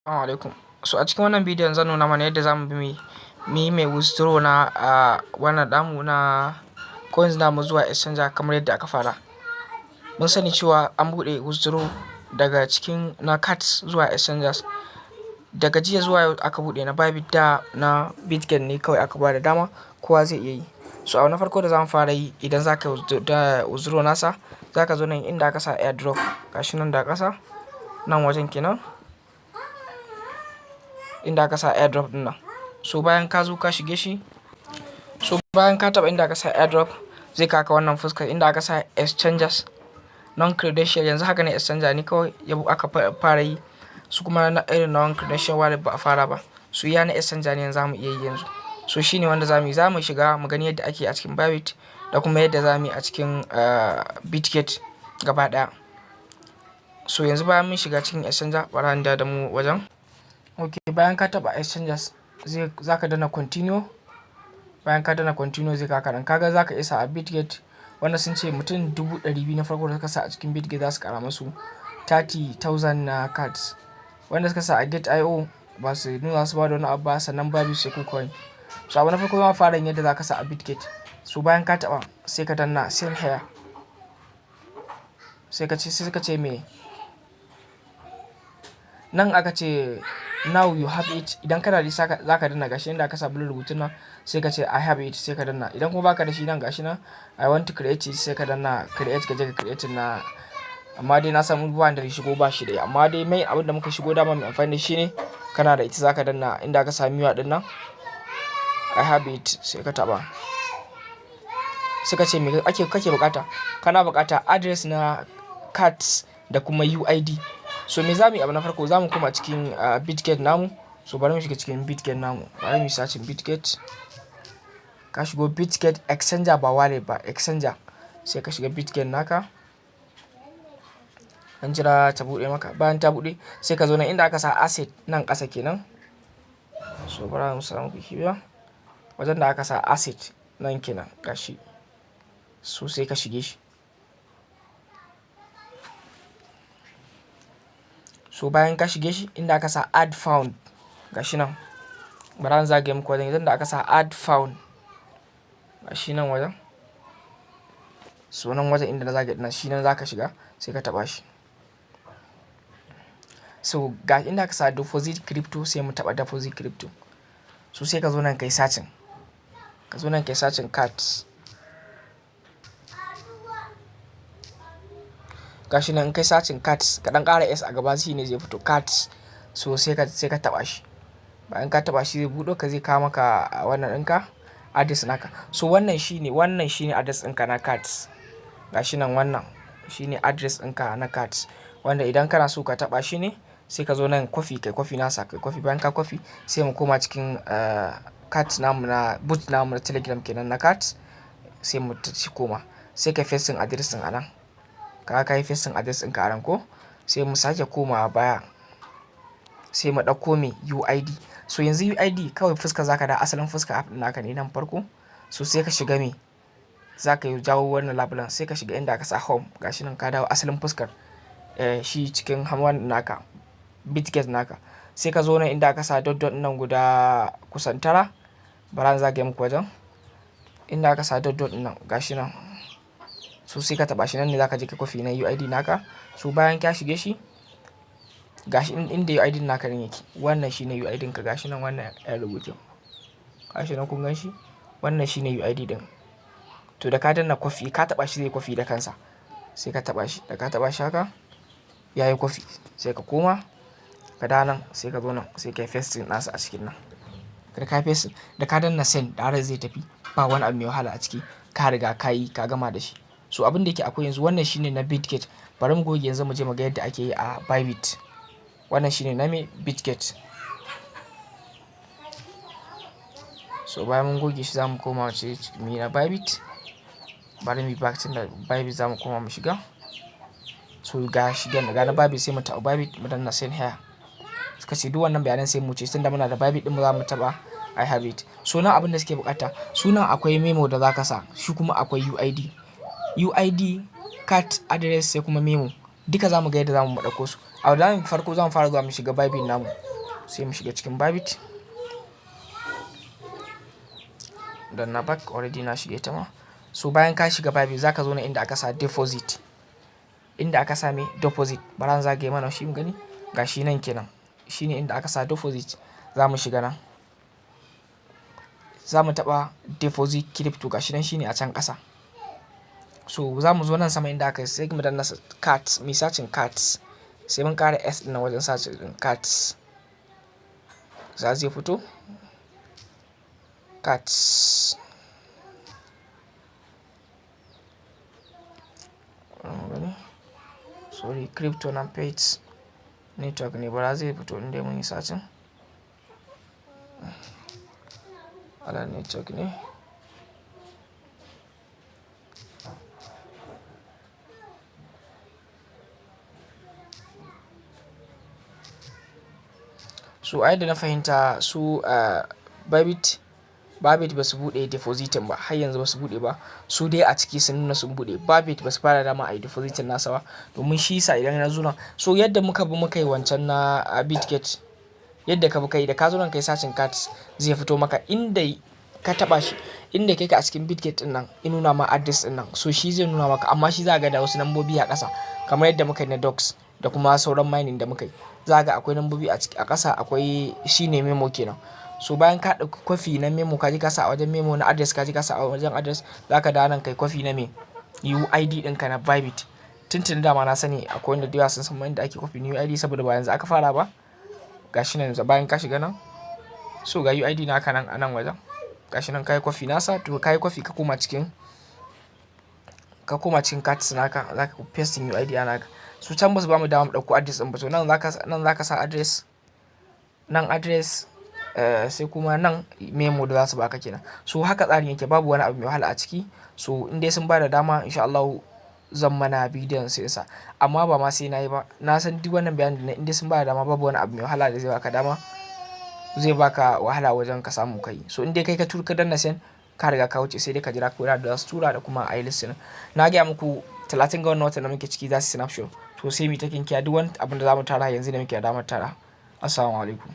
Assalamu alaikum. So a cikin wannan bidiyon zan nuna mana yadda zamu bi mai withdraw na wannan damu na coins namu zuwa exchanger kamar yadda aka fara. Mun sani cewa an buɗe withdraw daga cikin na cards zuwa exchangers. Daga jiya zuwa yau aka buɗe na Bybit da na Bitget ne kawai aka bada dama kowa zai iya yi. So abu na farko da zamu fara yi idan zaka withdraw nasa zaka zo nan inda aka sa airdrop gashi nan da ƙasa nan wajen kenan. Inda aka sa airdrop din nan. So bayan ka zo ka shige shi, so bayan ka taba inda aka sa airdrop zai kaka wannan fuskar inda aka sa exchangers non credential. Yanzu haka ne exchanger ne kawai aka fara yi, su kuma na irin non credential wallet ba a fara ba. Su iya na exchanger ne yanzu zamu iya yi yanzu. So shine wanda zamu shiga mu gani yadda ake a cikin Bybit da kuma yadda zamu yi a cikin Bitget gaba daya. So yanzu bayan mun shiga cikin exchanger bara ni da mu wajen. Okay, bayan ka taba exchangers zaka danna continue. Bayan ka danna continue zai kaka nan. Kaga zaka isa a Bitget wanda sun ce mutum 200,000 na farko da suka sa a cikin Bitget za su kara musu 30,000 na cards. Wanda suka sa a Get.io ba su nuna su ba da wani abu ba, sannan Bybit sai Kucoin. So abu na farko zama fara yin yadda zaka sa a Bitget. So bayan ka taba sai ka danna sell here. Sai ka ce me nan aka ce now you have it. Idan kana da shi zaka danna gashi inda aka sa blue rubutun nan sai ka ce I have it sai ka danna. Idan kuma baka da shi nan gashi nan I want to create it sai ka danna create ka je ka create na. Amma dai na san ba da shigo ba shi dai, amma dai mai abin da muka shigo dama mai amfani da shi ne kana da ita zaka danna inda aka sa miwa din nan I have it sai ka taba. Sai ka ce me kake bukata? Kana bukata address na cards da kuma UID. So me zamu yi abu na farko zamu koma cikin Bitget namu. So bari mu shiga cikin Bitget namu. Bari mu search Bitget. Ka shigo Bitget exchanger ba wallet ba exchanger. Sai ka shiga Bitget naka. An jira ta bude maka. Bayan ta bude sai ka zo nan inda aka sa asset nan ƙasa kenan. So bari mu samu kibiya. Wajen da aka sa asset nan kenan gashi. So sai ka shige shi. So bayan ka shige shi inda aka sa add found gashi nan. Bari an zage muku wajen idan da aka sa add found gashi nan wajen. So nan wajen inda na zage dinnan shi nan zaka shiga sai ka taba shi. So ga inda aka sa deposit crypto sai mu taba deposit crypto. So sai ka zo nan kai searching. Ka zo nan kai searching cards. Gashi nan kai searching cards ka dan ƙara S a gaba shi ne zai fito cards. So sai ka taba shi. Bayan ka taba shi zai buɗo ka zai kawo maka wannan ɗinka address naka. So wannan shine address ɗinka na cards. Gashi nan wannan shine address ɗinka na cards. Wanda idan kana so ka taba shi ne sai ka zo nan kai coffee nasa kai coffee. Bayan ka coffee sai mu koma cikin cards namu na boot namu na Telegram kenan na cards. Sai mu koma sai ka pasting address ɗin a nan. Ka yi pasting address ɗinka a nan ko sai mu sake komawa baya sai mu ɗauko me UID. So yanzu UID kawai fuska zaka da asalin fuska app ɗin naka ne nan farko. So sai ka shiga me zaka yi jawo wannan labulan sai ka shiga inda aka sa home gashi nan ka dawo asalin fuskar shi cikin hawan naka Bitget naka. Sai ka zo nan inda aka sa dot nan guda kusan tara. Bara zage muku wajen inda aka sa dot nan gashi nan. So sai ka taba shi nan ne zaka je ka coffee na UID naka. So bayan ka shige shi gashi inda UID naka ne yake. Wannan shine UID ka gashi nan wannan ya rubuce. Gashi nan kun gan shi wannan shine UID din. To da ka danna coffee ka taba shi zai coffee da kansa. Sai ka taba shi da ka taba shi haka yayi coffee sai ka koma ka da nan sai ka zo nan sai ka pasting nasa a cikin nan. Da ka pasting da ka danna send da zai tafi ba wani abu mai wahala a ciki ka riga ka gama da shi. So abin da yake akwai yanzu wannan shine na Bitget. Bari mu goge yanzu mu je mu ga yadda ake yi a Bybit. Wannan shine na Bitget. So bayan mun goge shi zamu koma wace mi na Bybit. Bari mu back tun da Bybit zamu koma mu shiga. So ga shigen daga na Bybit sai mu taɓa Bybit mu danna send here. Suka ce duk wannan bayanan sai mu ce tunda muna da Bybit din mu zamu taɓa I have it. So nan abin da suke bukata sunan akwai memo da zaka sa shi kuma akwai UID card address sai kuma memo duka zamu ga yadda zamu dauko su. A da farko zamu fara zuwa mu shiga Bybit namu. sai mu shiga cikin Bybit. Dan na back already na shige ta ma. So bayan ka shiga Bybit zaka zo na inda aka sa deposit. Inda aka sa me deposit. Bara zagaye mana shi mu gani. Gashi nan kenan. Shine inda aka sa deposit. Za mu shiga nan. Za mu taɓa deposit crypto gashi nan shine a can ƙasa. So za mu zo nan sama inda aka sai mu danna cards, mai searching cards. Sai mun ƙara S ɗin wajen searching cards. Za zai fito. Cards. Sorry, crypto na page network ne bara zai fito inda mun yi searching. Ala network ne. So a yadda na fahimta su Bybit ba su buɗe depositin ba, har yanzu ba su buɗe ba. Su dai a ciki sun nuna sun buɗe. Bybit ba su fara dama a yi depositin nasa ba, domin shi sa idan na zo nan. So yadda muka yi wancan na Bitget, yadda ka bi kai da ka zo nan kai searching cards zai fito maka inda ka taɓa shi, inda kai ka a cikin Bitget ɗin nan in nuna ma address ɗin nan. So shi zai nuna maka, amma shi za ga da wasu lambobi a ƙasa kamar yadda muka yi na docs da kuma sauran mining da muka yi. Za ga akwai lambobi a ƙasa, akwai shine memo kenan. So bayan ka ɗauki kwafi na memo ka ji ka sa a wajen memo na address ka ji ka sa a wajen address, za ka dawo nan kai kwafi na me UID ɗinka na Bybit. Tuntun dama na sani akwai wanda da yawa sun san inda ake kwafi na UID saboda ba yanzu aka fara ba. Gashi nan bayan ka shiga nan. So ga UID naka nan a nan wajen. Gashi nan ka yi kwafi nasa, to ka yi kwafi ka koma cikin cards naka, za ka paste UID a naka. So can ba su ba mu dama mu ɗauko address ɗin ba. So nan za ka sa address, nan address, sai kuma nan memo da za su baka kenan. So haka tsarin yake, babu wani abu mai wahala a ciki. So in dai sun ba da dama insha Allah zan mana bidiyon sai sa. Amma ba ma sai na yi ba. Na san duk wannan bayanin da in dai sun ba da dama babu wani abu mai wahala da zai baka dama. Zai baka wahala wajen ka samu kai. So in dai kai ka ka danna send ka riga ka wuce, sai dai ka jira ko da su tura da kuma a yi listin. Na gaya muku 30 ga wannan watan da muke ciki za su snapshot. To sai mu ta kinkiya duk wani abin da za mu tara yanzu da muke da damar tara. Assalamu alaikum.